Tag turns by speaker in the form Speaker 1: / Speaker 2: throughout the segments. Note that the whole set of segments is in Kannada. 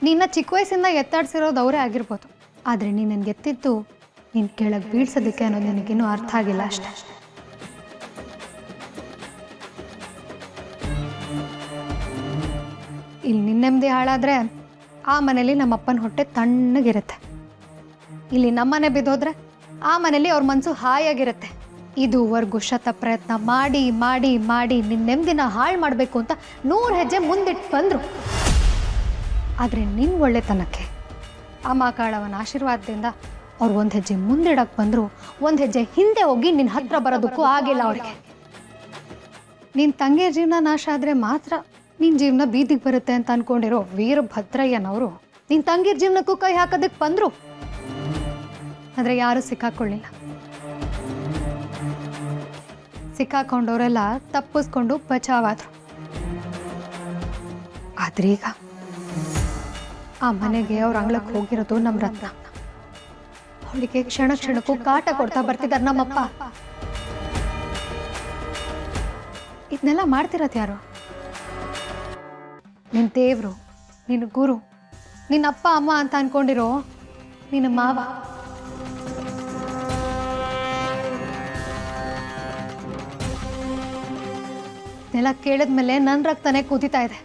Speaker 1: ನಿನ್ನ ಚಿಕ್ಕ ವಯಸ್ಸಿಂದ ಎತ್ತಾಡ್ಸಿರೋದು ಅವರೇ ಆಗಿರ್ಬೋದು, ಆದರೆ ನೀನು ನನಗೆ ಎತ್ತಿದ್ದು ನೀನು ಕೆಳಗೆ ಬೀಳ್ಸೋದಕ್ಕೆ ಅನ್ನೋದು ನಿನಗಿನ್ನೂ ಅರ್ಥ ಆಗಿಲ್ಲ ಅಷ್ಟೇ. ಇಲ್ಲಿ ನಿನ್ನ ನೆಮ್ಮದಿ ಹಾಳಾದರೆ ಆ ಮನೇಲಿ ನಮ್ಮಪ್ಪನ ಹೊಟ್ಟೆ ತಣ್ಣಗಿರುತ್ತೆ. ಇಲ್ಲಿ ನಮ್ಮನೆ ಬಿದ್ದೋದ್ರೆ ಆ ಮನೇಲಿ ಅವ್ರ ಮನಸ್ಸು ಹಾಯಾಗಿರುತ್ತೆ. ಇದುವರೆಗೂ ಶತ ಪ್ರಯತ್ನ ಮಾಡಿ ಮಾಡಿ ಮಾಡಿ ನಿನ್ನ ನೆಮ್ಮದಿನ ಹಾಳು ಮಾಡಬೇಕು ಅಂತ 100 ಹೆಜ್ಜೆ ಮುಂದಿಟ್ಟು ಬಂದರು. ಆದರೆ ನಿನ್ನ ಒಳ್ಳೆತನಕ್ಕೆ ಅಮ್ಮಕಾಳವನ ಆಶೀರ್ವಾದದಿಂದ ಅವ್ರು 1 ಹೆಜ್ಜೆ ಮುಂದಿಡಕ್ಕೆ ಬಂದರು, 1 ಹೆಜ್ಜೆ ಹಿಂದೆ ಹೋಗಿ ನಿನ್ನ ಹತ್ರ ಬರೋದಕ್ಕೂ ಆಗಿಲ್ಲ ಅವ್ರಿಗೆ. ನಿನ್ನ ತಂಗಿಯ ಜೀವನ ನಾಶ ಆದರೆ ಮಾತ್ರ ನಿನ್ನ ಜೀವನ ಬೀದಿಗೆ ಬರುತ್ತೆ ಅಂತ ಅಂದ್ಕೊಂಡಿರೋ ವೀರಭದ್ರಯ್ಯನವರು ನಿನ್ನ ತಂಗಿಯ ಜೀವನಕ್ಕೂ ಕೈ ಹಾಕೋದಕ್ಕೆ ಬಂದರು. ಆದರೆ ಯಾರೂ ಸಿಕ್ಕಾಕೊಳ್ಳಿಲ್ಲ. ಸಿಕ್ಕಾಕೊಂಡವರೆಲ್ಲ ತಪ್ಪಿಸ್ಕೊಂಡು ಬಚಾವಾದ್ರು. ಆದ್ರೀಗ ಆ ಮನೆಗೆ ಅವ್ರ ಅಂಗಳಕ್ಕೆ ಹೋಗಿರೋದು ನಮ್ಮ ರತ್ನ. ಅವಳಿಗೆ ಕ್ಷಣ ಕ್ಷಣಕ್ಕೂ ಕಾಟ ಕೊಡ್ತಾ ಬರ್ತಿದ್ದಾರೆ ನಮ್ಮಪ್ಪ. ಇದನ್ನೆಲ್ಲ ಮಾಡ್ತಿರತ್ತೆ ಯಾರು? ನಿನ್ನ ದೇವರು, ನಿನ್ನ ಗುರು, ನಿನ್ನ ಅಪ್ಪ ಅಮ್ಮ ಅಂತ ಅನ್ಕೊಂಡಿರೋ ನಿನ್ನ ಮಾವ. ಇದನ್ನೆಲ್ಲ ಕೇಳಿದ್ಮೇಲೆ ನನ್ನ ರಕ್ತನೇ ಕುದೀತಾ ಇದೆ.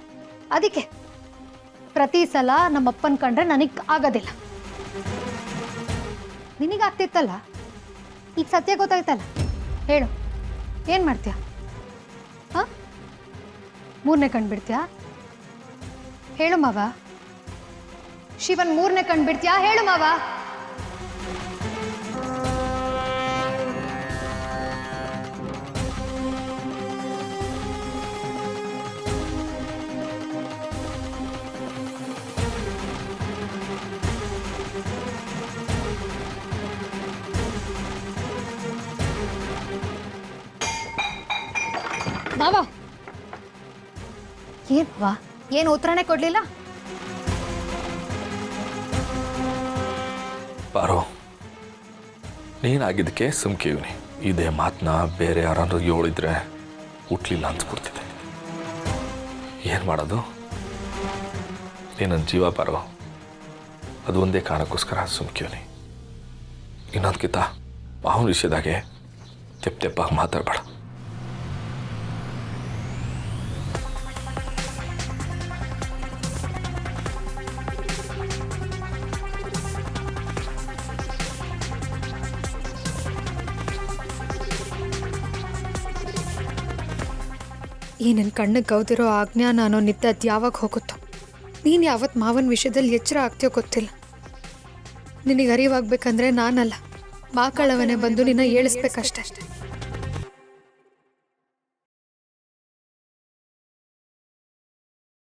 Speaker 1: ಅದಕ್ಕೆ ಪ್ರತಿ ಸಲ ನಮ್ಮಪ್ಪನ ಕಂಡ್ರೆ ನನಗೆ ಆಗೋದಿಲ್ಲ. ನಿನಗಾಗ್ತಿತ್ತಲ್ಲ, ಈಗ ಸತ್ಯ ಗೊತ್ತಾಯ್ತಲ್ಲ, ಹೇಳು ಏನು ಮಾಡ್ತೀಯ? ಹಾಂ, 3ನೇ ಕಣ್ಣು ಬಿಡ್ತೀಯಾ? ಹೇಳು ಮಾವ. ಶಿವನ್ 3ನೇ ಕಣ್ಣು ಬಿಡ್ತೀಯಾ? ಹೇಳು ಮಾವ. ಮಾವ ಏನವಾ, ಏನು ಉತ್ತರನೇ ಕೊಡ್ಲಿಲ್ಲ?
Speaker 2: ಬಾರೋ, ನೀನಾಗಿದ್ದಕ್ಕೆ ಸುಮ್ಕಿವ್ನಿ. ಇದೇ ಮಾತನ್ನ ಬೇರೆ ಯಾರಾದ್ರೂ ಹೇಳಿದ್ರೆ ಹುಟ್ಲಿಲ್ಲ ಅನ್ಸ್ಬಿಡ್ತಿದೆ. ಏನು ಮಾಡೋದು? ನೀ ನನ್ನ ಜೀವ ಬಾರೋ, ಅದು ಒಂದೇ ಕಾರಣಕ್ಕೋಸ್ಕರ ಸುಮ್ಕಿವ್ನಿ. ಇನ್ನೊಂದ್ಕಿಂತ ಮಾವನ ವಿಷಯದಾಗೆ ತೆಪ್ಪಾಗಿ ಮಾತಾಡಬೇಡ.
Speaker 1: ಈ ನನ್ನ ಕಣ್ಣಿಗೆ ಗೌದಿರೋ ಅಜ್ಞಾನ ಅನ್ನೋ ನಿತ್ಯ ಅದು ಯಾವಾಗ ಹೋಗುತ್ತೋ? ನೀನು ಯಾವತ್ತು ಮಾವನ ವಿಷಯದಲ್ಲಿ ಎಚ್ಚರ ಆಗ್ತೀಯೋ ಗೊತ್ತಿಲ್ಲ. ನಿನಗೆ ಅರಿವಾಗಬೇಕಂದ್ರೆ ನಾನಲ್ಲ, ಮಾಕಳವನೇ ಬಂದು ನಿನ್ನ ಏಳಿಸ್ಬೇಕಷ್ಟೇ.